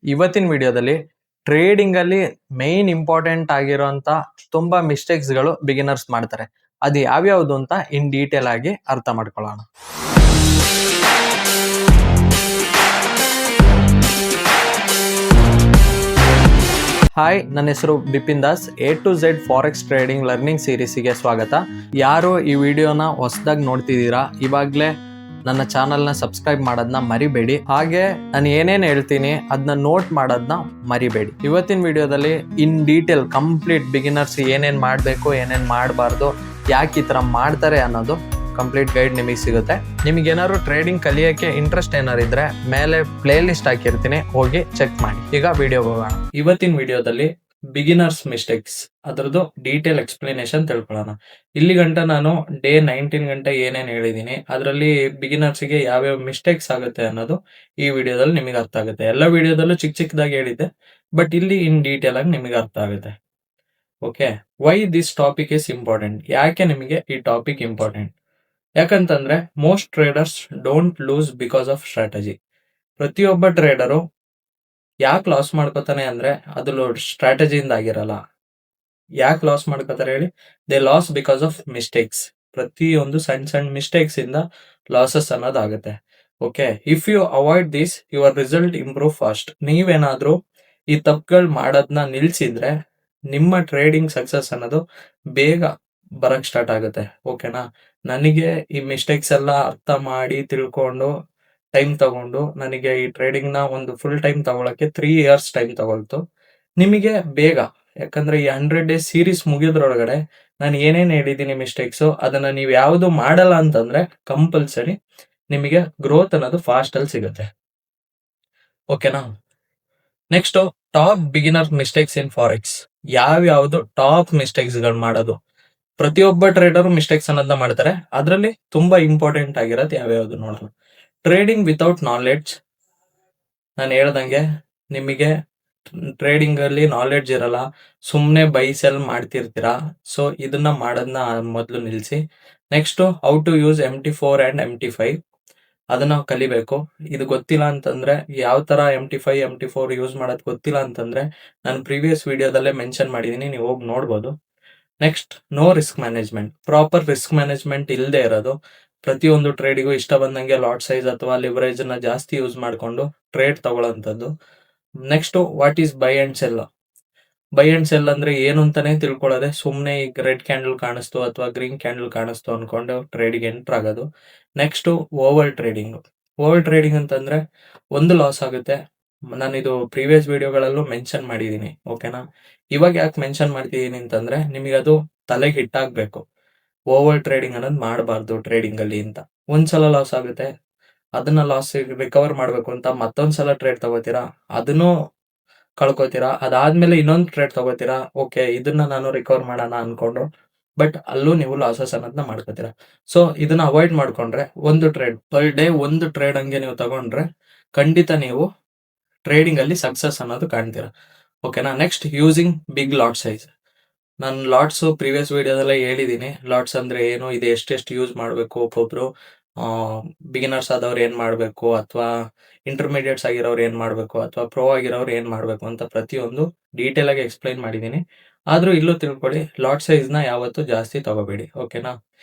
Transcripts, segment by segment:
ಇವತ್ತಿನ ವಿಡಿಯೋದಲ್ಲಿ ಟ್ರೇಡಿಂಗ್ ಅಲ್ಲಿ ಮೇನ್ ಇಂಪಾರ್ಟೆಂಟ್ ಆಗಿರುವಂತ ತುಂಬಾ ಮಿಸ್ಟೇಕ್ಸ್ ಗಳು ಬಿಗಿನರ್ಸ್ ಮಾಡ್ತಾರೆ. ಅದು ಯಾವ್ಯಾವುದು ಅಂತ ಇನ್ ಡೀಟೇಲ್ ಆಗಿ ಅರ್ಥ ಮಾಡ್ಕೊಳ್ಳೋಣ. ಹಾಯ್, ನನ್ನ ಹೆಸರು Bipin Das. A to Z forex trading learning ಸೀರೀಸ್ಗೆ ಸ್ವಾಗತ. ಯಾರು ಈ ವಿಡಿಯೋನ ಹೊಸದಾಗಿ ನೋಡ್ತಿದ್ದೀರಾ, ಇವಾಗಲೇ ನನ್ನ ಚಾನಲ್ನ ಸಬ್ಸ್ಕ್ರೈಬ್ ಮಾಡೋದನ್ನ ಮರಿಬೇಡಿ. ಹಾಗೆ ನಾನು ಏನೇನು ಹೇಳ್ತೀನಿ ಅದನ್ನ ನೋಟ್ ಮಾಡೋದನ್ನ ಮರಿಬೇಡಿ. ಇವತ್ತಿನ ವಿಡಿಯೋದಲ್ಲಿ ಇನ್ ಡೀಟೇಲ್ ಕಂಪ್ಲೀಟ್ ಬಿಗಿನರ್ಸ್ ಏನೇನು ಮಾಡಬೇಕು, ಏನೇನು ಮಾಡಬಾರ್ದು, ಯಾಕೆ ಈ ಥರ ಮಾಡ್ತಾರೆ ಅನ್ನೋದು ಕಂಪ್ಲೀಟ್ ಗೈಡ್ ನಿಮಗೆ ಸಿಗುತ್ತೆ. ನಿಮ್ಗೆ ಏನಾದ್ರು ಟ್ರೇಡಿಂಗ್ ಕಲಿಯೋಕ್ಕೆ ಇಂಟ್ರೆಸ್ಟ್ ಏನಾರು ಇದ್ರೆ ಮೇಲೆ ಪ್ಲೇ ಲಿಸ್ಟ್ ಹಾಕಿರ್ತೀನಿ, ಹೋಗಿ ಚೆಕ್ ಮಾಡಿ. ಈಗ ವಿಡಿಯೋ ಹೋಗೋಣ. ಇವತ್ತಿನ ವಿಡಿಯೋದಲ್ಲಿ ಬಿಗಿನರ್ಸ್ ಮಿಸ್ಟೇಕ್ಸ್ ಅದರದ್ದು ಡೀಟೇಲ್ ಎಕ್ಸ್ಪ್ಲನೇಷನ್ ತಿಳ್ಕೊಳ್ಳೋಣ. ಇಲ್ಲಿ ಗಂಟ ನಾನು ಡೇ 19 ಗಂಟೆ ಏನೇನು ಹೇಳಿದ್ದೀನಿ, ಅದರಲ್ಲಿ ಬಿಗಿನರ್ಸ್ಗೆ ಯಾವ್ಯಾವ ಮಿಸ್ಟೇಕ್ಸ್ ಆಗುತ್ತೆ ಅನ್ನೋದು ಈ ವಿಡಿಯೋದಲ್ಲಿ ನಿಮಗೆ ಅರ್ಥ ಆಗುತ್ತೆ. ಎಲ್ಲ ವಿಡಿಯೋದಲ್ಲೂ ಚಿಕ್ಕ ಚಿಕ್ಕದಾಗಿ ಹೇಳಿದ್ದೆ, ಬಟ್ ಇಲ್ಲಿ ಇನ್ ಡೀಟೇಲ್ ಆಗಿ ನಿಮಗೆ ಅರ್ಥ ಆಗುತ್ತೆ. Okay, why this topic is important? ಯಾಕೆ ನಿಮಗೆ ಈ ಟಾಪಿಕ್ ಇಂಪಾರ್ಟೆಂಟ್? ಯಾಕಂತಂದ್ರೆ most traders don't lose because of strategy. ಪ್ರತಿಯೊಬ್ಬ ಟ್ರೇಡರು ಯಾಕೆ ಲಾಸ್ ಮಾಡ್ಕೋತಾನೆ ಅಂದ್ರೆ ಅದು ಸ್ಟ್ರಾಟಜಿಯಿಂದ ಆಗಿರಲ್ಲ. ಯಾಕೆ ಲಾಸ್ ಮಾಡ್ಕೋತಾರೆ ಹೇಳಿ? They lose because of mistakes. ಪ್ರತಿಯೊಂದು ಸಣ್ಣ ಸಣ್ಣ ಮಿಸ್ಟೇಕ್ಸ್ ಇಂದ ಲಾಸಸ್ ಅನ್ನೋದಾಗುತ್ತೆ. Okay, if you avoid this your result improve fast. ನೀವೇನಾದ್ರೂ ಈ ತಪ್ಪುಗಳು ಮಾಡೋದನ್ನ ನಿಲ್ಸಿದ್ರೆ ನಿಮ್ಮ ಟ್ರೇಡಿಂಗ್ ಸಕ್ಸಸ್ ಅನ್ನೋದು ಬೇಗ ಬರಕ್ ಸ್ಟಾರ್ಟ್ ಆಗುತ್ತೆ. ಓಕೆನಾ? ನನಗೆ ಈ ಮಿಸ್ಟೇಕ್ಸ್ ಎಲ್ಲ ಅರ್ಥ ಮಾಡಿ ತಿಳ್ಕೊಂಡು ಟೈಮ್ ತಗೊಂಡು ನನಗೆ ಈ ಟ್ರೇಡಿಂಗ್ ನ ಒಂದು ಫುಲ್ ಟೈಮ್ ತಗೊಳಕ್ಕೆ 3 years ಟೈಮ್ ತಗೊಳ್ತು. ನಿಮಗೆ ಬೇಗ, ಯಾಕಂದ್ರೆ ಈ 100 days ಸೀರೀಸ್ ಮುಗಿದ್ರೊಳಗಡೆ ನಾನು ಏನೇನು ಹೇಳಿದ್ದೀನಿ ಮಿಸ್ಟೇಕ್ಸ್, ಅದನ್ನ ನೀವು ಯಾವುದು ಮಾಡಲ್ಲ ಅಂತಂದ್ರೆ ಕಂಪಲ್ಸರಿ ನಿಮಗೆ ಗ್ರೋತ್ ಅನ್ನೋದು ಫಾಸ್ಟ್ ಅಲ್ಲಿ ಸಿಗುತ್ತೆ. ಓಕೆನಾ? Next, top beginner mistakes in forex. ಯಾವ್ಯಾವುದು ಟಾಪ್ ಮಿಸ್ಟೇಕ್ಸ್ ಗಳು ಮಾಡೋದು? ಪ್ರತಿಯೊಬ್ಬ ಟ್ರೇಡರ್ ಮಿಸ್ಟೇಕ್ಸ್ ಅನ್ನೋದನ್ನ ಮಾಡ್ತಾರೆ. ಅದರಲ್ಲಿ ತುಂಬಾ ಇಂಪಾರ್ಟೆಂಟ್ ಆಗಿರೋದು ಯಾವ್ಯಾವ್ದು ನೋಡೋಣ. Trading without knowledge. ನಾನು ಹೇಳ್ದಂಗೆ ನಿಮಗೆ ಟ್ರೇಡಿಂಗ್ ಅಲ್ಲಿ ನಾಲೆಡ್ಜ್ ಇರಲ್ಲ, ಸುಮ್ಮನೆ ಬೈ ಸೆಲ್ ಮಾಡ್ತಿರ್ತೀರಾ. ಸೊ ಇದನ್ನ ಮಾಡೋದನ್ನ ಮೊದಲು ನಿಲ್ಲಿಸಿ. Next, how to use MT4 and MT5. ಅದನ್ನ ಕಲಿಬೇಕು. ಇದು ಗೊತ್ತಿಲ್ಲ ಅಂತಂದ್ರೆ, ಯಾವ ತರ MT5 MT4 ಯೂಸ್ ಮಾಡೋದು ಗೊತ್ತಿಲ್ಲ ಅಂತಂದ್ರೆ ನಾನು ಪ್ರೀವಿಯಸ್ ವಿಡಿಯೋದಲ್ಲೇ ಮೆನ್ಷನ್ ಮಾಡಿದೀನಿ, ನೀವು ಹೋಗಿ ನೋಡ್ಬೋದು. Next, no risk management. Proper risk management ಇಲ್ಲದೆ ಇರೋದು. ಪ್ರತಿಯೊಂದು ಟ್ರೇಡಿಗೂ ಇಷ್ಟ ಬಂದಂಗೆ ಲಾಟ್ ಸೈಜ್ ಅಥವಾ ಲಿವರೇಜ್ ನ ಜಾಸ್ತಿ ಯೂಸ್ ಮಾಡಿಕೊಂಡು ಟ್ರೇಡ್ ತಗೊಳ್ಳೋಂಥದ್ದು. Next, what is buy and sell? Buy and sell ಅಂದ್ರೆ ಏನು ಅಂತಾನೆ ತಿಳ್ಕೊಳ್ಳೋದೆ, ಸುಮ್ಮನೆ ಈಗ ರೆಡ್ ಕ್ಯಾಂಡಲ್ ಕಾಣಿಸ್ತು ಅಥವಾ ಗ್ರೀನ್ ಕ್ಯಾಂಡಲ್ ಕಾಣಿಸ್ತು ಅನ್ಕೊಂಡು ಟ್ರೇಡಿಗೆ ಎಂಟರ್ ಆಗೋದು. Next, over trading. Over trading ಅಂತಂದ್ರೆ ಒಂದು ಲಾಸ್ ಆಗುತ್ತೆ. ನಾನು ಇದು ಪ್ರೀವಿಯಸ್ ವಿಡಿಯೋಗಳಲ್ಲೂ ಮೆನ್ಷನ್ ಮಾಡಿದೀನಿ. ಓಕೆನಾ? ಇವಾಗ ಯಾಕೆ ಮೆನ್ಷನ್ ಮಾಡ್ತಿದೀನಿ ಅಂತಂದ್ರೆ ನಿಮಗೆ ಅದು ತಲೆಗೆ ಹಿಟ್ಟಾಗ್ಬೇಕು. ಓವರ್ ಟ್ರೇಡಿಂಗ್ ಅನ್ನೋದು ಮಾಡಬಾರ್ದು ಟ್ರೇಡಿಂಗ್ ಅಲ್ಲಿ ಅಂತ. ಒಂದ್ಸಲ ಲಾಸ್ ಆಗುತ್ತೆ, ಅದನ್ನ ಲಾಸ್ ರಿಕವರ್ ಮಾಡ್ಬೇಕು ಅಂತ ಮತ್ತೊಂದ್ಸಲ ಟ್ರೇಡ್ ತಗೋತೀರಾ, ಅದನ್ನು ಕಳ್ಕೊತೀರಾ. ಅದಾದ್ಮೇಲೆ ಇನ್ನೊಂದು ಟ್ರೇಡ್ ತಗೋತೀರಾ. ಓಕೆ, ಇದನ್ನ ನಾನು ರಿಕವರ್ ಮಾಡೋಣ ಅನ್ಕೊಂಡು, ಬಟ್ ಅಲ್ಲೂ ನೀವು ಲಾಸಸ್ ಅನ್ನೋದನ್ನ ಮಾಡ್ಕೋತೀರಾ. ಸೊ ಇದನ್ನ ಅವಾಯ್ಡ್ ಮಾಡ್ಕೊಂಡ್ರೆ, ಒಂದು ಟ್ರೇಡ್ ಪರ್ ಡೇ ಒಂದು ಟ್ರೇಡ್ ಹಂಗೆ ನೀವು ತಗೊಂಡ್ರೆ ಖಂಡಿತ ನೀವು ಟ್ರೇಡಿಂಗ್ ಅಲ್ಲಿ ಸಕ್ಸಸ್ ಅನ್ನೋದು ಕಾಣ್ತೀರಾ. ಓಕೆನಾ? Next, using big lot size. ನಾನು ಲಾಟ್ಸ್ ಪ್ರೀವಿಯಸ್ ವಿಡಿಯೋದಲ್ಲೇ ಹೇಳಿದೀನಿ. ಲಾಟ್ಸ್ ಅಂದ್ರೆ ಏನು, ಇದು ಎಷ್ಟೆಷ್ಟು ಯೂಸ್ ಮಾಡಬೇಕು, ಒಬ್ಬೊಬ್ರು ಬಿಗಿನರ್ಸ್ ಆದವ್ರು ಏನ್ ಮಾಡಬೇಕು, ಅಥವಾ ಇಂಟರ್ಮೀಡಿಯೇಟ್ಸ್ ಆಗಿರೋರು ಏನ್ ಮಾಡಬೇಕು, ಅಥವಾ ಪ್ರೋ ಆಗಿರೋರು ಏನ್ ಮಾಡಬೇಕು ಅಂತ ಪ್ರತಿಯೊಂದು ಡೀಟೇಲ್ ಆಗಿ ಎಕ್ಸ್ಪ್ಲೈನ್ ಮಾಡಿದೀನಿ. ಆದ್ರೂ ಇಲ್ಲೂ ತಿಳ್ಕೊಳ್ಳಿ, ಲಾಟ್ ಸೈಜ್ ನ ಯಾವತ್ತೂ ಜಾಸ್ತಿ ತಗೋಬೇಡಿ. ಓಕೆನಾ?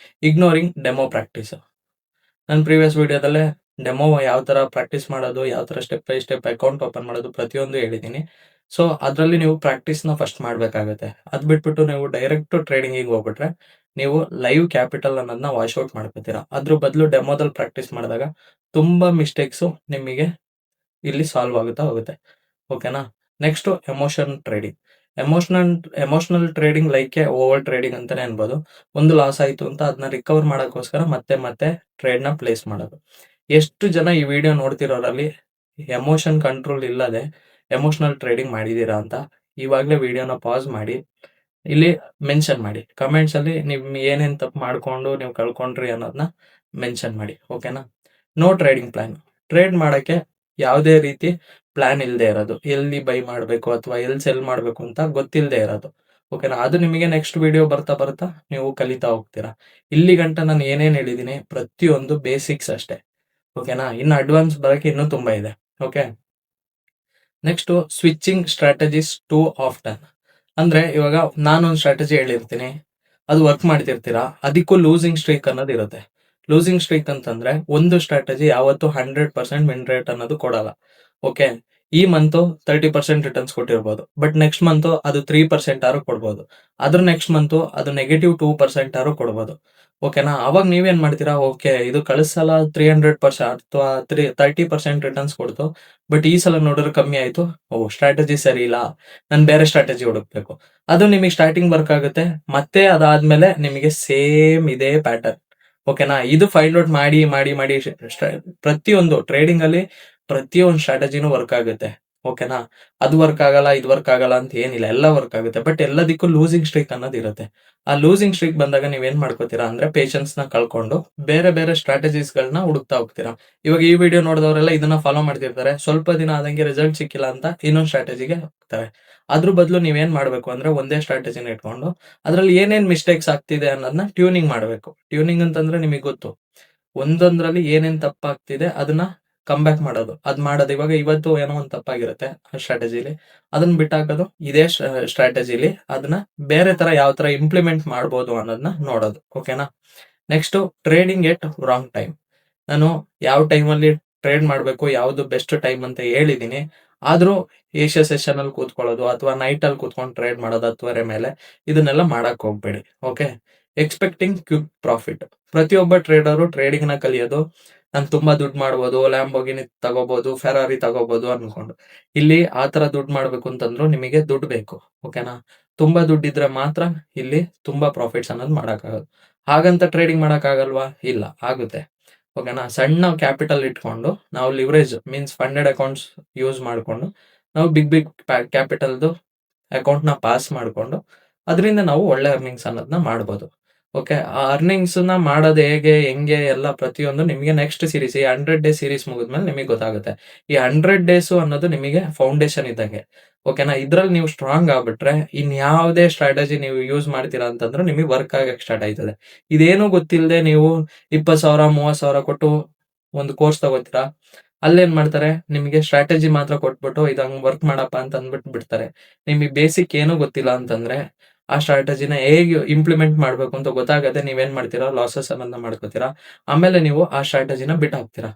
Ignoring demo practice. ನಾನು ಪ್ರೀವಿಯಸ್ ವಿಡಿಯೋದಲ್ಲೇ ಡೆಮೋ ಯಾವ ತರ ಪ್ರಾಕ್ಟೀಸ್ ಮಾಡೋದು, ಯಾವ ತರ step by step account open ಮಾಡೋದು ಪ್ರತಿಯೊಂದು ಹೇಳಿದೀನಿ. ಸೊ ಅದರಲ್ಲಿ ನೀವು ಪ್ರಾಕ್ಟೀಸ್ ನ ಫಸ್ಟ್ ಮಾಡ್ಬೇಕಾಗುತ್ತೆ. ಅದ್ ಬಿಟ್ಬಿಟ್ಟು ನೀವು ಡೈರೆಕ್ಟ್ ಟ್ರೇಡಿಂಗ್ ಹೋಗ್ಬಿಟ್ರೆ ನೀವು ಲೈವ್ ಕ್ಯಾಪಿಟಲ್ ಅನ್ನೋದನ್ನ ವಾಶ್ ಔಟ್ ಮಾಡ್ಕೋತೀರಾ. ಅದ್ರ ಬದಲು ಡೆಮೋದಲ್ಲಿ ಪ್ರಾಕ್ಟೀಸ್ ಮಾಡಿದಾಗ ತುಂಬಾ ಮಿಸ್ಟೇಕ್ಸ್ ನಿಮಗೆ ಇಲ್ಲಿ ಸಾಲ್ವ್ ಆಗುತ್ತಾ ಹೋಗುತ್ತೆ. ಓಕೆನಾ? Next, emotion trading. Emotional trading like over trading ಅಂತಾನೆ ಅನ್ಬೋದು. ಒಂದು ಲಾಸ್ ಆಯ್ತು ಅಂತ ಅದನ್ನ ರಿಕವರ್ ಮಾಡೋಕ್ಕೋಸ್ಕರ ಮತ್ತೆ ಮತ್ತೆ ಟ್ರೇಡ್ ನ ಪ್ಲೇಸ್ ಮಾಡೋದು. ಎಷ್ಟು ಜನ ಈ ವಿಡಿಯೋ ನೋಡ್ತಿರೋರಲ್ಲಿ ಎಮೋಷನ್ ಕಂಟ್ರೋಲ್ ಇಲ್ಲದೆ ಎಮೋಷನಲ್ ಟ್ರೇಡಿಂಗ್ ಮಾಡಿದೀರಾ ಅಂತ ಇವಾಗಲೇ ವಿಡಿಯೋನ ಪಾಸ್ ಮಾಡಿ ಇಲ್ಲಿ ಮೆನ್ಷನ್ ಮಾಡಿ. ಕಮೆಂಟ್ಸ್ ಅಲ್ಲಿ ನೀವು ಏನೇನ್ ತಪ್ಪು ಮಾಡ್ಕೊಂಡು ನೀವು ಕಳ್ಕೊಂಡ್ರಿ ಅನ್ನೋದನ್ನ ಮೆನ್ಷನ್ ಮಾಡಿ. ಓಕೆನಾ? No trading plan. ಟ್ರೇಡ್ ಮಾಡಕ್ಕೆ ಯಾವುದೇ ರೀತಿ ಪ್ಲಾನ್ ಇಲ್ಲದೆ ಇರೋದು, ಎಲ್ಲಿ ಬೈ ಮಾಡಬೇಕು ಅಥವಾ ಎಲ್ಲಿ ಸೆಲ್ ಮಾಡಬೇಕು ಅಂತ ಗೊತ್ತಿಲ್ಲದೆ ಇರೋದು. ಓಕೆನಾ? ಅದು ನಿಮಗೆ ನೆಕ್ಸ್ಟ್ ವಿಡಿಯೋ ಬರ್ತಾ ಬರ್ತಾ ನೀವು ಕಲಿತಾ ಹೋಗ್ತೀರಾ. ಇಲ್ಲಿ ಗಂಟ ನಾನು ಏನೇನ್ ಹೇಳಿದೀನಿ ಪ್ರತಿಯೊಂದು ಬೇಸಿಕ್ಸ್ ಅಷ್ಟೇ. ಓಕೆನಾ? ಇನ್ನು ಅಡ್ವಾನ್ಸ್ ಬರಕ್ಕೆ ಇನ್ನೂ ತುಂಬಾ ಇದೆ. Okay, next switching strategies too often. ಅಂದ್ರೆ ಇವಾಗ ನಾನೊಂದು ಸ್ಟ್ರಾಟಜಿ ಹೇಳಿರ್ತೀನಿ, ಅದು ವರ್ಕ್ ಮಾಡ್ತಿರ್ತೀರಾ, ಅದಕ್ಕೂ ಲೂಸಿಂಗ್ ಸ್ಟ್ರೀಕ್ ಅನ್ನೋದು ಇರುತ್ತೆ. ಲೂಸಿಂಗ್ ಸ್ಟ್ರೀಕ್ ಅಂತಂದ್ರೆ ಒಂದು ಸ್ಟ್ರಾಟಜಿ ಯಾವತ್ತು 100% ವಿನ್ ರೇಟ್ ಅನ್ನೋದು ಕೊಡಲ್ಲ. ಓಕೆ, ಈ ಮಂತ್ 30% ರಿಟರ್ನ್ಸ್ ಕೊಟ್ಟಿರ್ಬೋದು, ಬಟ್ ನೆಕ್ಸ್ಟ್ ಮಂತ್ ಅದು 3% ಆದ್ರೂ ಕೊಡ್ಬೋದು, ಅದ್ರ ನೆಕ್ಸ್ಟ್ ಮಂತ್ ಅದು -2% ಆದ್ರೂ ಕೊಡ್ಬೋದು. ಓಕೆನಾ, ಅವಾಗ ನೀವೇನ್ ಮಾಡ್ತೀರಾ, ಓಕೆ ಇದು ಕಳೆದ ಸಲ 300% ಅಥವಾ 30% ರಿಟರ್ನ್ಸ್ ಕೊಡ್ತು, ಬಟ್ ಈ ಸಲ ನೋಡಿದ್ರೆ ಕಮ್ಮಿ ಆಯ್ತು, ಸ್ಟ್ರಾಟಜಿ ಸರಿ ಇಲ್ಲ, ನಾನು ಬೇರೆ ಸ್ಟ್ರಾಟಜಿ ಹುಡುಕ್ಬೇಕು. ಅದು ನಿಮಗೆ ಸ್ಟಾರ್ಟಿಂಗ್ ವರ್ಕ್ ಆಗುತ್ತೆ, ಮತ್ತೆ ಅದಾದ್ಮೇಲೆ ನಿಮಗೆ ಸೇಮ್ ಇದೇ ಪ್ಯಾಟರ್ನ್. ಓಕೆನಾ, ಇದು ಫೈಂಡ್ ಔಟ್ ಮಾಡಿ ಮಾಡಿ ಮಾಡಿ ಪ್ರತಿಯೊಂದು ಟ್ರೇಡಿಂಗ್ ಅಲ್ಲಿ ಪ್ರತಿಯೊಂದು ಸ್ಟ್ರಾಟಜಿನೂ ವರ್ಕ್ ಆಗುತ್ತೆ. ಓಕೆನಾ, ಅದು ವರ್ಕ್ ಆಗಲ್ಲ ಇದು ವರ್ಕ್ ಆಗಲ್ಲ ಅಂತ ಏನಿಲ್ಲ, ಎಲ್ಲ ವರ್ಕ್ ಆಗುತ್ತೆ, ಬಟ್ ಎಲ್ಲದಕ್ಕೂ ಲೂಸಿಂಗ್ ಸ್ಟ್ರೀಕ್ ಅನ್ನೋದು ಇರುತ್ತೆ. ಆ ಲೂಸಿಂಗ್ ಸ್ಟ್ರೀಕ್ ಬಂದಾಗ ನೀವೇನ್ ಮಾಡ್ಕೋತೀರಾ ಅಂದ್ರೆ ಪೇಷನ್ಸ್ ನ ಕಳ್ಕೊಂಡು ಬೇರೆ ಬೇರೆ ಸ್ಟ್ರಾಟಜೀಸ್ ಗಳನ್ನ ಹುಡುಕ್ತಾ ಹೋಗ್ತೀರಾ. ಇವಾಗ ಈ ವಿಡಿಯೋ ನೋಡಿದವರೆಲ್ಲ ಇದನ್ನ ಫಾಲೋ ಮಾಡ್ತಿರ್ತಾರೆ, ಸ್ವಲ್ಪ ದಿನ ಆದಂಗೆ ರಿಸಲ್ಟ್ ಸಿಕ್ಕಿಲ್ಲ ಅಂತ ಇನ್ನೊಂದು ಸ್ಟ್ರಾಟಜಿಗೆ ಹೋಗ್ತಾರೆ. ಅದ್ರ ಬದಲು ನೀವೇನ್ ಮಾಡ್ಬೇಕು ಅಂದ್ರೆ ಒಂದೇ ಸ್ಟ್ರಾಟಜಿನ ಇಟ್ಕೊಂಡು ಅದ್ರಲ್ಲಿ ಏನೇನ್ ಮಿಸ್ಟೇಕ್ಸ್ ಆಗ್ತಿದೆ ಅನ್ನೋದನ್ನ ಟ್ಯೂನಿಂಗ್ ಮಾಡ್ಬೇಕು. ಟ್ಯೂನಿಂಗ್ ಅಂತಂದ್ರೆ ನಿಮಗೆ ಗೊತ್ತು, ಒಂದೊಂದ್ರಲ್ಲಿ ಏನೇನ್ ತಪ್ಪಾಗ್ತಿದೆ ಅದನ್ನ ಕಮ್ ಬ್ಯಾಕ್ ಮಾಡೋದು, ಅದ್ ಮಾಡೋದು. ಇವಾಗ ಇವತ್ತು ಏನೋ ಒಂದು ತಪ್ಪಾಗಿರುತ್ತೆ ಆ ಸ್ಟ್ರಾಟಜಿಲಿ, ಅದನ್ನ ಬಿಟ್ಟಾಕೋದು, ಇದೇ ಸ್ಟ್ರಾಟಜಿಲಿ ಅದನ್ನ ಬೇರೆ ತರ ಯಾವ ತರ ಇಂಪ್ಲಿಮೆಂಟ್ ಮಾಡ್ಬೋದು ಅನ್ನೋದನ್ನ ನೋಡೋದು. ಓಕೆನಾ, ನೆಕ್ಸ್ಟ್ ಟ್ರೇಡಿಂಗ್ ಎಟ್ ರಾಂಗ್ ಟೈಮ್. ನಾನು ಯಾವ ಟೈಮಲ್ಲಿ ಟ್ರೇಡ್ ಮಾಡಬೇಕು, ಯಾವ್ದು ಬೆಸ್ಟ್ ಟೈಮ್ ಅಂತ ಹೇಳಿದೀನಿ, ಆದ್ರೂ ಏಷ್ಯಾ ಸೆಷನ್ ಅಲ್ಲಿ ಕೂತ್ಕೊಳ್ಳೋದು ಅಥವಾ ನೈಟ್ ಅಲ್ಲಿ ಕೂತ್ಕೊಂಡು ಟ್ರೇಡ್ ಮಾಡೋದು 10:30 ಮೇಲೆ, ಇದನ್ನೆಲ್ಲ ಮಾಡಕ್ ಹೋಗ್ಬೇಡಿ. Okay, expecting quick profit. ಪ್ರತಿಯೊಬ್ಬ ಟ್ರೇಡರು ಟ್ರೇಡಿಂಗ್ ನ ಕಲಿಯೋದು ನಾನು ತುಂಬಾ ದುಡ್ಡು ಮಾಡ್ಬೋದು, ಲ್ಯಾಂಬೋಗಿನಿ ತಗೋಬಹುದು, ಫೆರಾರಿ ತಗೋಬಹುದು ಅನ್ಕೊಂಡು. ಇಲ್ಲಿ ಆತರ ದುಡ್ಡು ಮಾಡ್ಬೇಕು ಅಂತಂದ್ರು ನಿಮಗೆ ದುಡ್ಡು ಬೇಕು. ಓಕೆನಾ, ತುಂಬಾ ದುಡ್ಡಿದ್ರೆ ಮಾತ್ರ ಇಲ್ಲಿ ತುಂಬಾ ಪ್ರಾಫಿಟ್ಸ್ ಅನ್ನೋದು ಮಾಡಕ್ಕಾಗೋದು. ಹಾಗಂತ ಟ್ರೇಡಿಂಗ್ ಮಾಡಕ್ ಆಗಲ್ವಾ? ಇಲ್ಲ, ಆಗುತ್ತೆ. ಓಕೆನಾ, ಸಣ್ಣ ಕ್ಯಾಪಿಟಲ್ ಇಟ್ಕೊಂಡು ನಾವು leverage means funded accounts use ಮಾಡ್ಕೊಂಡು ನಾವು ಬಿಗ್ ಬಿಗ್ ಕ್ಯಾಪಿಟಲ್ದು ಅಕೌಂಟ್ ನ ಪಾಸ್ ಮಾಡ್ಕೊಂಡು ಅದರಿಂದ ನಾವು ಒಳ್ಳೆ ಅರ್ನಿಂಗ್ಸ್ ಅನ್ನೋದನ್ನ ಮಾಡ್ಬೋದು. ಓಕೆ, ಆ ಅರ್ನಿಂಗ್ಸ್ ನ ಮಾಡೋದು ಹೇಗೆ ಹೆಂಗೆ ಎಲ್ಲ ಪ್ರತಿಯೊಂದು ನಿಮಗೆ ನೆಕ್ಸ್ಟ್ ಸೀರೀಸ್, ಈ 100 ಡೇಸ್ ಸೀರೀಸ್ ಮುಗಿದ್ಮೇಲೆ ನಿಮಗೆ ಗೊತ್ತಾಗುತ್ತೆ. ಈ 100 ಡೇಸ್ ಅನ್ನೋದು ನಿಮಗೆ ಫೌಂಡೇಶನ್ ಇದ್ದಂಗೆ. ಓಕೆನಾ, ಇದ್ರಲ್ಲಿ ನೀವು ಸ್ಟ್ರಾಂಗ್ ಆಗ್ಬಿಟ್ರೆ ಇನ್ ಯಾವುದೇ ಸ್ಟ್ರಾಟಜಿ ನೀವು ಯೂಸ್ ಮಾಡ್ತೀರಾ ಅಂತಂದ್ರೆ ನಿಮಗೆ ವರ್ಕ್ ಆಗಕ್ಕೆ ಸ್ಟಾರ್ಟ್ ಆಯ್ತದೆ. ಇದೇನು ಗೊತ್ತಿಲ್ಲದೆ ನೀವು 20,000 30,000 ಕೊಟ್ಟು ಒಂದು ಕೋರ್ಸ್ ತಗೋತೀರಾ, ಅಲ್ಲೇನ್ ಮಾಡ್ತಾರೆ, ನಿಮಗೆ ಸ್ಟ್ರಾಟಜಿ ಮಾತ್ರ ಕೊಟ್ಬಿಟ್ಟು ಇದು ಹಂಗ್ ವರ್ಕ್ ಮಾಡಪ್ಪ ಅಂತ ಅಂದ್ಬಿಟ್ಟು ಬಿಡ್ತಾರೆ. ನಿಮಗೆ ಬೇಸಿಕ್ ಏನೂ ಗೊತ್ತಿಲ್ಲ ಅಂತಂದ್ರೆ ಆ ಸ್ಟ್ರಾಟಜಿನ ಹೇಗೆ ಇಂಪ್ಲಿಮೆಂಟ್ ಮಾಡ್ಬೇಕು ಅಂತ ಗೊತ್ತಾಗದೆ ನೀವೇನ್ ಮಾಡ್ತೀರಾ, ಲಾಸಸ್ ಅನ್ನೋದನ್ನ ಮಾಡ್ಕೋತೀರಾ. ಆಮೇಲೆ ನೀವು ಆ ಸ್ಟ್ರಾಟಜಿನ ಬಿಟ್ಟು ಹಾಕ್ತೀರಾ.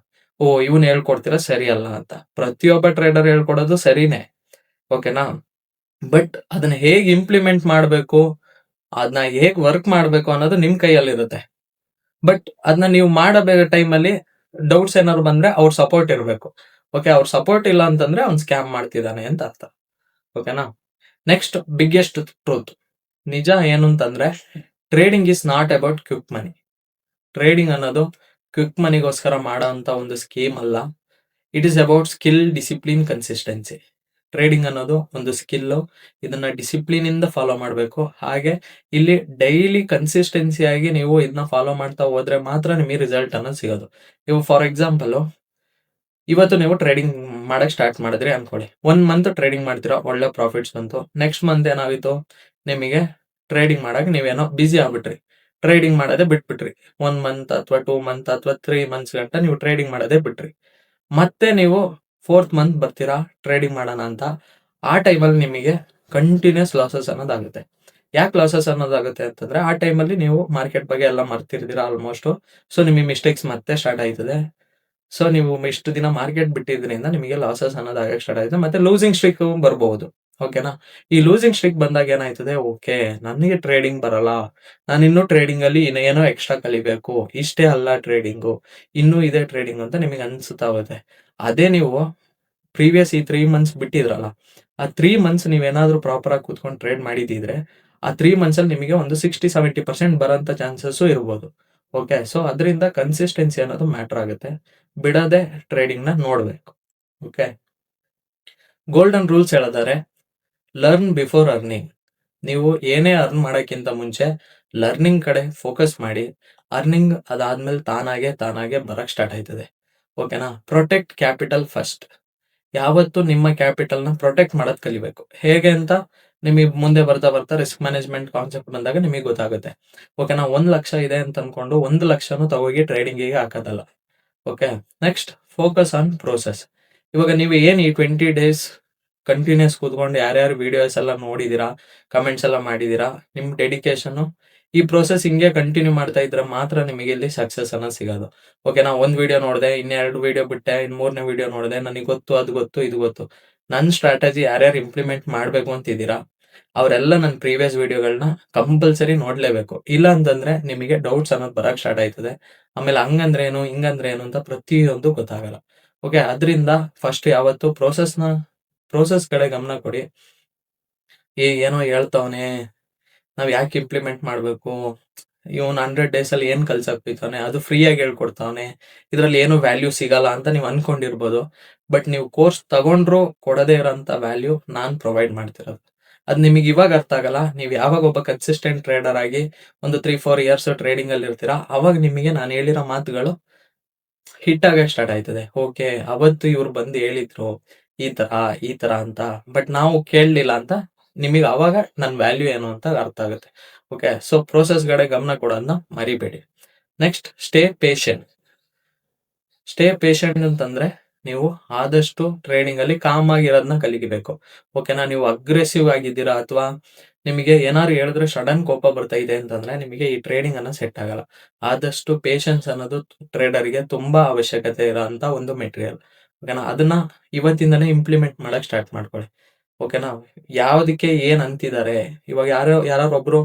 ಇವನ್ ಹೇಳ್ಕೊಡ್ತೀರಾ ಸರಿ ಅಲ್ಲ ಅಂತ. ಪ್ರತಿಯೊಬ್ಬ ಟ್ರೇಡರ್ ಹೇಳ್ಕೊಡೋದು ಸರಿನೇ. ಓಕೆನಾ, ಬಟ್ ಅದನ್ನ ಹೇಗ್ ಇಂಪ್ಲಿಮೆಂಟ್ ಮಾಡ್ಬೇಕು, ಅದನ್ನ ಹೇಗ್ ವರ್ಕ್ ಮಾಡ್ಬೇಕು ಅನ್ನೋದು ನಿಮ್ ಕೈಯಲ್ಲಿರುತ್ತೆ. ಬಟ್ ಅದನ್ನ ನೀವು ಮಾಡಬೇಕು ಟೈಮಲ್ಲಿ ಡೌಟ್ಸ್ ಏನಾದ್ರು ಬಂದ್ರೆ ಅವ್ರ ಸಪೋರ್ಟ್ ಇರಬೇಕು. ಓಕೆ, ಅವ್ರ ಸಪೋರ್ಟ್ ಇಲ್ಲ ಅಂತಂದ್ರೆ ಅವ್ನು ಸ್ಕ್ಯಾಮ್ ಮಾಡ್ತಿದ್ದಾನೆ ಅಂತ ಅರ್ಥ. ಓಕೆನಾ, ನೆಕ್ಸ್ಟ್ ಬಿಗ್ಗೆಸ್ಟ್ ಟ್ರೂತ್. ನಿಜ ಏನು ಅಂತಂದ್ರೆ trading is not about quick money. Trading ಅನ್ನೋದು ಕ್ವಿಕ್ ಮನಿಗೋಸ್ಕರ ಮಾಡೋ ಅಂತ ಒಂದು ಸ್ಕೀಮ್ ಅಲ್ಲ. It is about skill, discipline, consistency. Trading ಅನ್ನೋದು ಒಂದು ಸ್ಕಿಲ್, ಇದನ್ನ ಡಿಸಿಪ್ಲಿನ್ ಇಂದ ಫಾಲೋ ಮಾಡಬೇಕು. ಹಾಗೆ ಇಲ್ಲಿ ಡೈಲಿ ಕನ್ಸಿಸ್ಟೆನ್ಸಿ ಆಗಿ ನೀವು ಇದನ್ನ ಫಾಲೋ ಮಾಡ್ತಾ ಹೋದ್ರೆ ಮಾತ್ರ ನಿಮಗೆ ರಿಸಲ್ಟ್ ಅನ್ನೋದು ಸಿಗೋದು. ಇವಾಗ ಫಾರ್ ಎಕ್ಸಾಂಪಲ್, ಇವತ್ತು ನೀವು ಟ್ರೇಡಿಂಗ್ ಮಾಡಕ್ ಸ್ಟಾರ್ಟ್ ಮಾಡಿದ್ರಿ ಅನ್ಕೊಳ್ಳಿ, 1 ಮಂತ್ ಟ್ರೇಡಿಂಗ್ ಮಾಡ್ತೀರಾ, ಒಳ್ಳೆ ಪ್ರಾಫಿಟ್ಸ್ ಬಂತು. ನೆಕ್ಸ್ಟ್ ಮಂತ್ ಏನಾಗಿತ್ತು, ನಿಮಗೆ ಟ್ರೇಡಿಂಗ್ ಮಾಡಕ್ ನೀವೇನೋ ಬಿಸಿ ಆಗ್ಬಿಟ್ರಿ, ಟ್ರೇಡಿಂಗ್ ಮಾಡೋದೇ ಬಿಟ್ಬಿಟ್ರಿ. 1 ಮಂತ್ ಅಥವಾ 2 ಮಂತ್ ಅಥವಾ 3 ಮಂತ್ಸ್ ಗಂಟ ನೀವು ಟ್ರೇಡಿಂಗ್ ಮಾಡೋದೇ ಬಿಟ್ರಿ. ಮತ್ತೆ ನೀವು 4th ಮಂತ್ ಬರ್ತೀರಾ ಟ್ರೇಡಿಂಗ್ ಮಾಡೋಣ ಅಂತ. ಆ ಟೈಮಲ್ಲಿ ನಿಮಗೆ ಕಂಟಿನ್ಯೂಸ್ ಲಾಸಸ್ ಅನ್ನೋದಾಗುತ್ತೆ. ಯಾಕೆ ಲಾಸಸ್ ಅನ್ನೋದಾಗುತ್ತೆ ಅಂತಂದ್ರೆ ಆ ಟೈಮಲ್ಲಿ ನೀವು ಮಾರ್ಕೆಟ್ ಬಗ್ಗೆ ಎಲ್ಲ ಮರ್ತಿರ್ತೀರಾ ಆಲ್ಮೋಸ್ಟ್. ಸೊ ನಿಮಗೆ ಮಿಸ್ಟೇಕ್ಸ್ ಮತ್ತೆ ಸ್ಟಾರ್ಟ್ ಆಯ್ತದೆ. ಸೊ ನೀವು ಇಷ್ಟು ದಿನ ಮಾರ್ಕೆಟ್ ಬಿಟ್ಟಿದ್ರಿಂದ ನಿಮಗೆ ಲಾಸಸ್ ಅನ್ನೋದಾಗಕ್ಕೆ ಸ್ಟಾರ್ಟ್ ಆಯ್ತದೆ, ಮತ್ತೆ ಲೂಸಿಂಗ್ ಸ್ಟ್ರೀಕ್ ಬರಬಹುದು. ಓಕೆನಾ, ಈ ಲೂಸಿಂಗ್ ಸ್ಟ್ರೀಕ್ ಬಂದಾಗ ಏನಾಯ್ತದೆ, ಓಕೆ ನನಗೆ ಟ್ರೇಡಿಂಗ್ ಬರಲ್ಲ, ನಾನು ಇನ್ನೂ ಟ್ರೇಡಿಂಗ್ ಅಲ್ಲಿ ಏನೋ ಎಕ್ಸ್ಟ್ರಾ ಕಲಿಬೇಕು, ಇಷ್ಟೇ ಅಲ್ಲ ಟ್ರೇಡಿಂಗು, ಇನ್ನೂ ಇದೆ ಟ್ರೇಡಿಂಗ್ ಅಂತ ನಿಮಗೆ ಅನ್ಸುತ್ತಾ ಹೋಗುತ್ತೆ. ಅದೇ ನೀವು ಪ್ರೀವಿಯಸ್ ಈ 3 ಮಂತ್ಸ್ ಬಿಟ್ಟಿದ್ರಲ್ಲ, ಆ 3 ಮಂತ್ಸ್ ನೀವೇನಾದ್ರೂ ಪ್ರಾಪರ್ ಆಗಿ ಕೂತ್ಕೊಂಡು ಟ್ರೇಡ್ ಮಾಡಿದಿದ್ರೆ ಆ 3 ಮಂತ್ಸ್ ಅಲ್ಲಿ ನಿಮಗೆ ಒಂದು 60-70% ಬರೋಂತ ಚಾನ್ಸಸ್ ಇರ್ಬೋದು. ಓಕೆ, ಸೊ ಅದರಿಂದ ಕನ್ಸಿಸ್ಟೆನ್ಸಿ ಅನ್ನೋದು ಮ್ಯಾಟರ್ ಆಗುತ್ತೆ. ಬಿಡದೆ ಟ್ರೇಡಿಂಗ್ ನ ನೋಡ್ಬೇಕು. ಓಕೆ, ಗೋಲ್ಡನ್ ರೂಲ್ಸ್ ಹೇಳಿದ್ದಾರೆ, ಲರ್ನ್ ಬಿಫೋರ್ ಅರ್ನಿಂಗ್. ನೀವು ಏನೇ ಅರ್ನ್ ಮಾಡೋಕ್ಕಿಂತ ಮುಂಚೆ ಲರ್ನಿಂಗ್ ಕಡೆ ಫೋಕಸ್ ಮಾಡಿ. ಅರ್ನಿಂಗ್ ಅದಾದ್ಮೇಲೆ ತಾನಾಗೆ ಬರಕ್ ಸ್ಟಾರ್ಟ್ ಆಯ್ತದೆ. ಓಕೆನಾ, ಪ್ರೊಟೆಕ್ಟ್ ಕ್ಯಾಪಿಟಲ್ ಫಸ್ಟ್. ಯಾವತ್ತು ನಿಮ್ಮ ಕ್ಯಾಪಿಟಲ್ ನ ಪ್ರೊಟೆಕ್ಟ್ ಮಾಡೋದ್ ಕಲಿಬೇಕು. ಹೇಗೆ ಅಂತ ನಿಮಗೆ ಮುಂದೆ ಬರ್ತಾ ರಿಸ್ಕ್ ಮ್ಯಾನೇಜ್ಮೆಂಟ್ ಕಾನ್ಸೆಪ್ಟ್ ಬಂದಾಗ ನಿಮಗೆ ಗೊತ್ತಾಗುತ್ತೆ. ಓಕೆನಾ, 1 ಲಕ್ಷ ಇದೆ ಅಂತ ಅನ್ಕೊಂಡು 1 ಲಕ್ಷನು ತಗೋಗಿ ಟ್ರೇಡಿಂಗಿಗೆ ಹಾಕೋದಲ್ಲ. Okay, next focus on process. ಇವಾಗ ನೀವು ಏನ್ ಈ 20 ಡೇಸ್ ಕಂಟಿನ್ಯೂಸ್ ಕೂತ್ಕೊಂಡು ಯಾರ್ಯಾರು ವಿಡಿಯೋಸ್ ಎಲ್ಲ ನೋಡಿದೀರಾ, ಕಮೆಂಟ್ಸ್ ಎಲ್ಲ ಮಾಡಿದೀರಾ, ನಿಮ್ ಡೆಡಿಕೇಶನ್ ಈ ಪ್ರೋಸೆಸ್ ಹಿಂಗೆ ಕಂಟಿನ್ಯೂ ಮಾಡ್ತಾ ಇದ್ರೆ ಮಾತ್ರ ನಿಮಗೆ ಇಲ್ಲಿ ಸಕ್ಸಸ್ ಅನ್ನೋದು ಸಿಗೋದು. ಓಕೆ, ನಾ ಒಂದ್ ವಿಡಿಯೋ ನೋಡಿದೆ, ಇನ್ನೆರಡು ವಿಡಿಯೋ ಬಿಟ್ಟೆ, ಇನ್ ಮೂರನೇ ವಿಡಿಯೋ ನೋಡಿದೆ, ನನಗೆ ಗೊತ್ತು, ಅದು ಗೊತ್ತು, ಇದು ಗೊತ್ತು. ನನ್ನ ಸ್ಟ್ರಾಟಜಿ ಯಾರ್ಯಾರು ಇಂಪ್ಲಿಮೆಂಟ್ ಮಾಡ್ಬೇಕು ಅಂತಿದ್ದೀರಾ ಅವರೆಲ್ಲ ನನ್ನ ಪ್ರೀವಿಯಸ್ ವಿಡಿಯೋಗಳನ್ನ ಕಂಪಲ್ಸರಿ ನೋಡ್ಲೇಬೇಕು. ಇಲ್ಲ ಅಂತಂದ್ರೆ ನಿಮಗೆ ಡೌಟ್ಸ್ ಅನ್ನೋದು ಬರಕ್ ಸ್ಟಾರ್ಟ್ ಆಯ್ತದೆ. ಆಮೇಲೆ ಹಂಗಂದ್ರೆ ಏನು, ಹಿಂಗಂದ್ರೆ ಏನು ಅಂತ ಪ್ರತಿಯೊಂದು ಗೊತ್ತಾಗಲ್ಲ. ಓಕೆ, ಅದರಿಂದ ಫಸ್ಟ್ ಯಾವತ್ತು ಪ್ರೋಸೆಸ್ ಕಡೆ ಗಮನ ಕೊಡಿ. ಏನೋ ಹೇಳ್ತಾವನೆ, ನಾವ್ ಯಾಕೆ ಇಂಪ್ಲಿಮೆಂಟ್ ಮಾಡ್ಬೇಕು, ಇವನ್ 100 ಡೇಸ್ ಅಲ್ಲಿ ಏನ್ ಕಲ್ಸಕ್ ಬಿದ್ದಾನೆ, ಅದು ಫ್ರೀಯಾಗಿ ಹೇಳ್ಕೊಡ್ತಾವನೆ, ಇದ್ರಲ್ಲಿ ಏನು ವ್ಯಾಲ್ಯೂ ಸಿಗಲ್ಲ ಅಂತ ನೀವು ಅನ್ಕೊಂಡಿರ್ಬೋದು. ಬಟ್ ನೀವು ಕೋರ್ಸ್ ತಗೊಂಡ್ರು ಕೊಡದೇ ಇರೋಂತ ವ್ಯಾಲ್ಯೂ ನಾನ್ ಪ್ರೊವೈಡ್ ಮಾಡ್ತಿರೋದು. ಅದ್ ನಿಮಗೆ ಇವಾಗ ಅರ್ಥ ಆಗಲ್ಲ. ನೀವು ಯಾವಾಗ ಒಬ್ಬ ಕನ್ಸಿಸ್ಟೆಂಟ್ ಟ್ರೇಡರ್ ಆಗಿ ಒಂದು 3-4 ಇಯರ್ಸ್ ಟ್ರೇಡಿಂಗ್ ಅಲ್ಲಿ ಇರ್ತೀರಾ, ಅವಾಗ ನಿಮಗೆ ನಾನು ಹೇಳಿರೋ ಮಾತುಗಳು ಹಿಟ್ ಆಗಕ್ಕೆ ಸ್ಟಾರ್ಟ್ ಆಯ್ತದೆ. ಓಕೆ, ಅವತ್ತು ಇವ್ರು ಬಂದು ಹೇಳಿದ್ರು ಈ ತರ ಅಂತ, ಬಟ್ ನಾವು ಕೇಳಲಿಲ್ಲ ಅಂತ ನಿಮಗೆ ಅವಾಗ ನನ್ನ ವ್ಯಾಲ್ಯೂ ಏನು ಅಂತ ಅರ್ಥ ಆಗುತ್ತೆ. ಓಕೆ, ಸೊ ಪ್ರೋಸೆಸ್ ಕಡೆ ಗಮನ ಕೊಡೋದನ್ನ ಮರಿಬೇಡಿ. ನೆಕ್ಸ್ಟ್, ಸ್ಟೇ ಪೇಷಂಟ್ ಅಂತಂದ್ರೆ ನೀವು ಆದಷ್ಟು ಟ್ರೇಡಿಂಗ್ ಅಲ್ಲಿ ಕಾಮ್ ಆಗಿರೋದನ್ನ ಕಲಿಬೇಕು. ಓಕೆನಾ, ನೀವು ಅಗ್ರೆಸಿವ್ ಆಗಿದ್ದೀರಾ ಅಥವಾ ನಿಮಗೆ ಏನಾದ್ರು ಹೇಳಿದ್ರೆ ಸಡನ್ ಕೋಪ ಬರ್ತಾ ಇದೆ ಅಂತಂದ್ರೆ ನಿಮಗೆ ಈ ಟ್ರೇಡಿಂಗ್ ಅನ್ನ ಸೆಟ್ ಆಗಲ್ಲ. ಆದಷ್ಟು ಪೇಷನ್ಸ್ ಅನ್ನೋದು ಟ್ರೇಡರ್ಗೆ ತುಂಬಾ ಅವಶ್ಯಕತೆ ಇರೋಂತ ಒಂದು ಮೆಟೀರಿಯಲ್. ಓಕೆನಾ, ಅದನ್ನ ಇವತ್ತಿಂದನೇ ಇಂಪ್ಲಿಮೆಂಟ್ ಮಾಡಕ್ ಸ್ಟಾರ್ಟ್ ಮಾಡ್ಕೊಳ್ಳಿ. ಓಕೆನಾ, ಯಾವ್ದಕ್ಕೆ ಏನ್ ಅಂತಿದ್ದಾರೆ, ಇವಾಗ ಯಾರೋ ಒಬ್ರು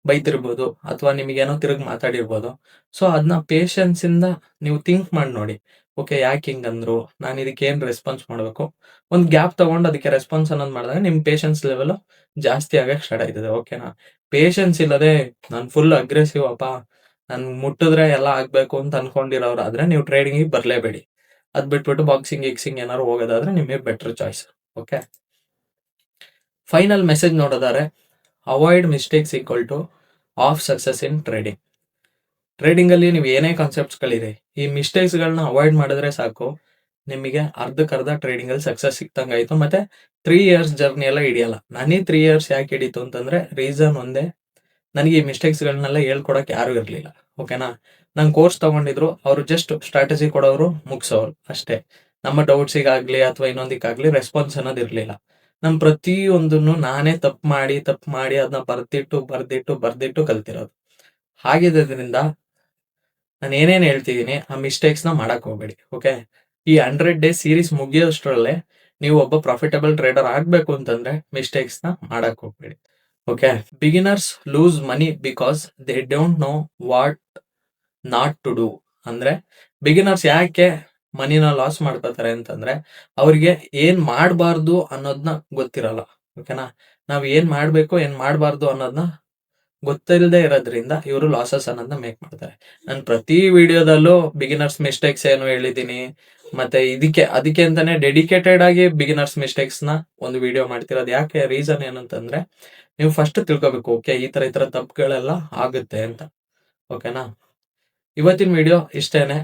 ಬೈತಿರ್ಬೋದು ಅಥವಾ ನಿಮಗೇನೋ ತಿರುಗಿ ಮಾತಾಡಿರ್ಬೋದು. ಸೊ ಅದನ್ನ ಪೇಷನ್ಸ್ ಇಂದ ನೀವು ಥಿಂಕ್ ಮಾಡಿ ನೋಡಿ. ಓಕೆ, ಯಾಕೆ ಹಿಂಗಂದ್ರು, ನಾನು ಇದಕ್ಕೆ ಏನ್ ರೆಸ್ಪಾನ್ಸ್ ಮಾಡ್ಬೇಕು, ಒಂದ್ ಗ್ಯಾಪ್ ತಗೊಂಡು ಅದಕ್ಕೆ ರೆಸ್ಪಾನ್ಸ್ ಅನ್ನೋದು ಮಾಡಿದಾಗ ನಿಮ್ ಪೇಷನ್ಸ್ ಲೆವೆಲ್ ಜಾಸ್ತಿ ಆಗಕ್ಕೆ ಸ್ಟಾರ್ಟ್ ಆಯ್ತದೆ. ಓಕೆನಾ, ಪೇಷನ್ಸ್ ಇಲ್ಲದೆ ನಾನು ಫುಲ್ ಅಗ್ರೆಸಿವ್ ಅಪ್ಪ, ನನ್ ಮುಟ್ಟಿದ್ರೆ ಎಲ್ಲ ಆಗ್ಬೇಕು ಅಂತ ಅನ್ಕೊಂಡಿರೋರಾದ್ರೆ ನೀವು ಟ್ರೇಡಿಂಗ್ ಬರ್ಲೇಬೇಡಿ. ಅದ್ ಬಿಟ್ಬಿಟ್ಟು ಬಾಕ್ಸಿಂಗ್ ಏನಾದ್ರು ಹೋಗೋದಾದ್ರೆ ನಿಮಗೆ better choice. Okay, final message ನೋಡೋದಾದ್ರೆ, avoid mistakes equal to of success in trading. Trading ಅಲ್ಲಿ ನೀವು ಏನೇ ಕಾನ್ಸೆಪ್ಟ್ಸ್ ಗಳಿದೆ, ಈ ಮಿಸ್ಟೇಕ್ಸ್ ಗಳನ್ನ ಅವಾಯ್ಡ್ ಮಾಡಿದ್ರೆ ಸಾಕು, ನಿಮಗೆ ಅರ್ಧಕ್ಕರ್ಧ ಟ್ರೇಡಿಂಗ್ ಅಲ್ಲಿ ಸಕ್ಸಸ್ ಸಿಕ್ತಂಗಾಯ್ತು. ಮತ್ತೆ 3 ಇಯರ್ಸ್ ಜರ್ನಿ ಎಲ್ಲ ಹಿಡಿಯಲ್ಲ. ನನಗೆ 3 ಇಯರ್ಸ್ ಯಾಕೆ ಹಿಡಿತು ಅಂತಂದ್ರೆ ರೀಸನ್ ಒಂದೇ, ನನಗೆ ಈ ಮಿಸ್ಟೇಕ್ಸ್ ಗಳನ್ನೆಲ್ಲ ಹೇಳ್ಕೊಡಕ್ ಯಾರು ಇರ್ಲಿಲ್ಲ. ಓಕೆನಾ, ನಂಗೆ ಕೋರ್ಸ್ ತಗೊಂಡಿದ್ರು, ಅವರು ಜಸ್ಟ್ ಸ್ಟ್ರಾಟಜಿ ಕೊಡೋರು, ಮುಗಿಸೋರು ಅಷ್ಟೇ. ನಮ್ಮ ಡೌಟ್ಸಿಗಾಗ್ಲಿ ಅಥವಾ ಇನ್ನೊಂದಕ್ಕಾಗ್ಲಿ ರೆಸ್ಪಾನ್ಸ್ ಅನ್ನೋದು ಇರ್ಲಿಲ್ಲ. ನಾನು ಪ್ರತಿಯೊಂದನ್ನು ನಾನೇ ತಪ್ಪು ಮಾಡಿ ಅದನ್ನ ಬರ್ದಿಟ್ಟು ಕಲ್ತಿರೋದು. ಹಾಗಿದ್ದರಿಂದ ನಾನು ಏನೇನ್ ಹೇಳ್ತಿದ್ದೀನಿ ಆ ಮಿಸ್ಟೇಕ್ಸ್ ನ ಮಾಡಕ್ ಹೋಗ್ಬೇಡಿ. ಓಕೆ, ಈ 100 ಡೇಸ್ ಸೀರೀಸ್ ಮುಗಿಯೋಷ್ಟರಲ್ಲೇ ನೀವು ಒಬ್ಬ ಪ್ರಾಫಿಟಬಲ್ ಟ್ರೇಡರ್ ಆಗ್ಬೇಕು ಅಂತಂದ್ರೆ ಮಿಸ್ಟೇಕ್ಸ್ ನ ಮಾಡಕ್ ಹೋಗ್ಬೇಡಿ. Okay, beginners lose money because they don't know what not to do. ಅಂದ್ರೆ ಬಿಗಿನರ್ಸ್ ಯಾಕೆ ಮನಿನ ಲಾಸ್ ಮಾಡ್ಕೋತಾರೆ ಅಂತಂದ್ರೆ ಅವ್ರಿಗೆ ಏನ್ ಮಾಡಬಾರ್ದು ಅನ್ನೋದನ್ನ ಗೊತ್ತಿರಲ್ಲ. ಓಕೆನಾ, ನಾವ್ ಏನ್ ಮಾಡ್ಬೇಕು ಏನ್ ಮಾಡಬಾರ್ದು ಅನ್ನೋದನ್ನ ಗೊತ್ತಿಲ್ಲದೆ ಇರೋದ್ರಿಂದ ಇವರು ಲಾಸಸ್ ಅನ್ನೋದನ್ನ ಮೇಕ್ ಮಾಡ್ತಾರೆ. ನಾನು ಪ್ರತಿ ವಿಡಿಯೋದಲ್ಲೂ ಬಿಗಿನರ್ಸ್ ಮಿಸ್ಟೇಕ್ಸ್ ಏನು ಹೇಳಿದೀನಿ, ಮತ್ತೆ ಅದಕ್ಕೆ ಅಂತಾನೆ ಡೆಡಿಕೇಟೆಡ್ ಆಗಿ ಬಿಗಿನರ್ಸ್ ಮಿಸ್ಟೇಕ್ಸ್ ನ ಒಂದು ವಿಡಿಯೋ ಮಾಡ್ತಿರೋದು. ಯಾಕೆ, ರೀಸನ್ ಏನಂತಂದ್ರೆ ನೀವು ಫಸ್ಟ್ ತಿಳ್ಕೊಬೇಕು, ಓಕೆ ಈ ತರ ತಪ್ಪುಗಳೆಲ್ಲ ಆಗುತ್ತೆ ಅಂತ. ಓಕೆನಾ, ಇವತ್ತಿನ ವಿಡಿಯೋ ಇಷ್ಟೇನೆ.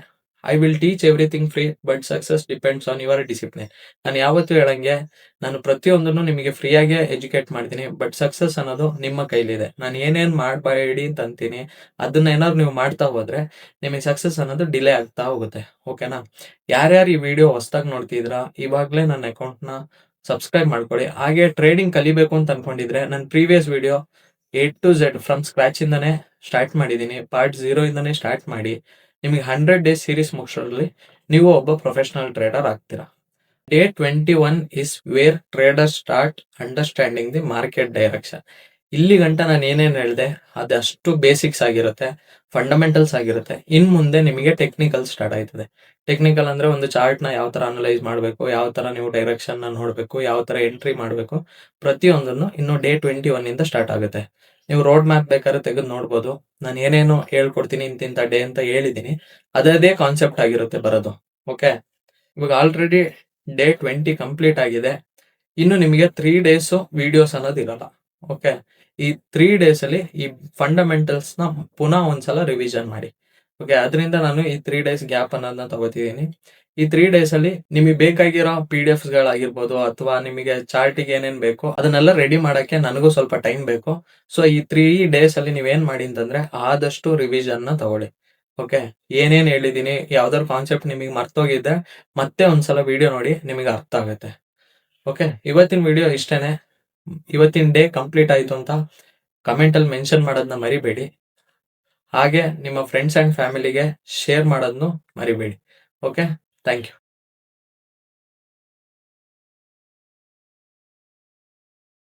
I will teach everything free but success depends on your discipline. ನಾನು ಯಾವತ್ತೂ ಹೇಳಂಗೆ, ನಾನು ಪ್ರತಿಯೊಂದನ್ನು ನಿಮಗೆ ಫ್ರೀಯಾಗೆ ಎಜುಕೇಟ್ ಮಾಡ್ತೀನಿ, ಬಟ್ ಸಕ್ಸಸ್ ಅನ್ನೋದು ನಿಮ್ಮ ಕೈಲಿದೆ. ನಾನು ಏನೇನ್ ಮಾಡಬೇಡಿ ಅಂತ ಅಂತೀನಿ, ಅದನ್ನ ಏನಾದ್ರು ನೀವು ಮಾಡ್ತಾ ಹೋದ್ರೆ ನಿಮಗೆ ಸಕ್ಸಸ್ ಅನ್ನೋದು ಡಿಲೇ ಆಗ್ತಾ ಹೋಗುತ್ತೆ. ಓಕೆನಾ, ಯಾರ್ಯಾರು ಈ ವಿಡಿಯೋ ಹೊಸದಾಗಿ ನೋಡ್ತಿದ್ರಾ ಇವಾಗ್ಲೇ ನನ್ನ ಅಕೌಂಟ್ ನ ಸಬ್ಸ್ಕ್ರೈಬ್ ಮಾಡ್ಕೊಳ್ಳಿ. ಹಾಗೆ ಟ್ರೇಡಿಂಗ್ ಕಲಿಬೇಕು ಅಂತ ಅನ್ಕೊಂಡಿದ್ರೆ ನನ್ನ previous video A to Z from scratch ಇಂದಾನೆ ಸ್ಟಾರ್ಟ್ ಮಾಡಿದೀನಿ. ಪಾರ್ಟ್ 0 ಇಂದಾನೆ ಸ್ಟಾರ್ಟ್ ಮಾಡಿ ನಿಮಗೆ 100 ಡೇಸ್ ಸೀರೀಸ್ ಮುಗಿಸೋದ್ರಲ್ಲಿ ನೀವು ಒಬ್ಬ ಪ್ರೊಫೆಷನಲ್ ಟ್ರೇಡರ್ ಆಗ್ತೀರಾ. Day 21 is where trader start understanding the market direction. ಇಲ್ಲಿ ಗಂಟ ನಾನು ಏನೇನು ಹೇಳಿದೆ ಅದಷ್ಟು ಬೇಸಿಕ್ಸ್ ಆಗಿರುತ್ತೆ, ಫಂಡಮೆಂಟಲ್ಸ್ ಆಗಿರುತ್ತೆ. ಇನ್ ಮುಂದೆ ನಿಮಗೆ ಟೆಕ್ನಿಕಲ್ ಸ್ಟಾರ್ಟ್ ಆಯ್ತದೆ. ಟೆಕ್ನಿಕಲ್ ಅಂದ್ರೆ ಒಂದು ಚಾರ್ಟ್ ನ ಯಾವ ತರ ಅನಲೈಸ್ ಮಾಡಬೇಕು, ಯಾವ ತರ ನೀವು ಡೈರೆಕ್ಷನ್ ನ ನೋಡ್ಬೇಕು, ಯಾವ ತರ ಎಂಟ್ರಿ ಮಾಡಬೇಕು, ಪ್ರತಿಯೊಂದನ್ನು ಇನ್ನು ಡೇ 21 ಇಂದ ಸ್ಟಾರ್ಟ್ ಆಗುತ್ತೆ. ನೀವು ರೋಡ್ ಮ್ಯಾಪ್ ಬೇಕಾದ್ರೆ ತೆಗೆದು ನೋಡ್ಬೋದು. ನಾನು ಏನೇನು ಹೇಳ್ಕೊಡ್ತೀನಿ ಇಂತಿಂತ ಡೇ ಅಂತ ಹೇಳಿದೀನಿ, ಅದೇ ಕಾನ್ಸೆಪ್ಟ್ ಆಗಿರುತ್ತೆ ಬರೋದು. ಓಕೆ, ಇವಾಗ ಆಲ್ರೆಡಿ ಡೇ 20 ಕಂಪ್ಲೀಟ್ ಆಗಿದೆ. ಇನ್ನು ನಿಮಗೆ 3 ಡೇಸ್ ವಿಡಿಯೋಸ್ ಅನ್ನೋದು ಇರಲ್ಲ. ಓಕೆ, ಈ 3 ಡೇಸ್ ಅಲ್ಲಿ ಈ ಫಂಡಮೆಂಟಲ್ಸ್ ನ ಪುನಃ ಒಂದ್ಸಲ ರಿವಿಷನ್ ಮಾಡಿ. ಓಕೆ, ಅದರಿಂದ ನಾನು ಈ 3 ಡೇಸ್ ಗ್ಯಾಪ್ ಅನ್ನೋದನ್ನ ತಗೋತಿದ್ದೀನಿ. ಈ 3 ಡೇಸ್ ಅಲ್ಲಿ ನಿಮಗೆ ಬೇಕಾಗಿರೋ PDF ಗಳಾಗಿರ್ಬೋದು ಅಥವಾ ನಿಮಗೆ ಚಾರ್ಟಿಗೆ ಏನೇನ್ ಬೇಕು ಅದನ್ನೆಲ್ಲ ರೆಡಿ ಮಾಡಕ್ಕೆ ನನಗೂ ಸ್ವಲ್ಪ ಟೈಮ್ ಬೇಕು. ಸೊ ಈ 3 ಡೇಸ್ ಅಲ್ಲಿ ನೀವೇನ್ ಮಾಡಿ ಅಂತಂದ್ರೆ ಆದಷ್ಟು ರಿವಿಷನ್ ನ ತಗೊಳ್ಳಿ. ಓಕೆ, ಏನೇನ್ ಹೇಳಿದೀನಿ, ಯಾವ್ದಾದ್ರು ಕಾನ್ಸೆಪ್ಟ್ ನಿಮಗೆ ಮರ್ತೋಗಿದ್ರೆ ಮತ್ತೆ ಒಂದ್ಸಲ ವಿಡಿಯೋ ನೋಡಿ, ನಿಮಗೆ ಅರ್ಥ ಆಗುತ್ತೆ. ಓಕೆ, ಇವತ್ತಿನ ವಿಡಿಯೋ ಇಷ್ಟೇನೆ. ಇವತ್ತಿನ ಡೇ ಕಂಪ್ಲೀಟ್ ಆಯಿತು ಅಂತ ಕಮೆಂಟಲ್ಲಿ ಮೆನ್ಷನ್ ಮಾಡೋದನ್ನ ಮರಿಬೇಡಿ. ಹಾಗೆ ನಿಮ್ಮ ಫ್ರೆಂಡ್ಸ್ ಆ್ಯಂಡ್ ಫ್ಯಾಮಿಲಿಗೆ ಶೇರ್ ಮಾಡೋದನ್ನು ಮರಿಬೇಡಿ. Okay, thank you.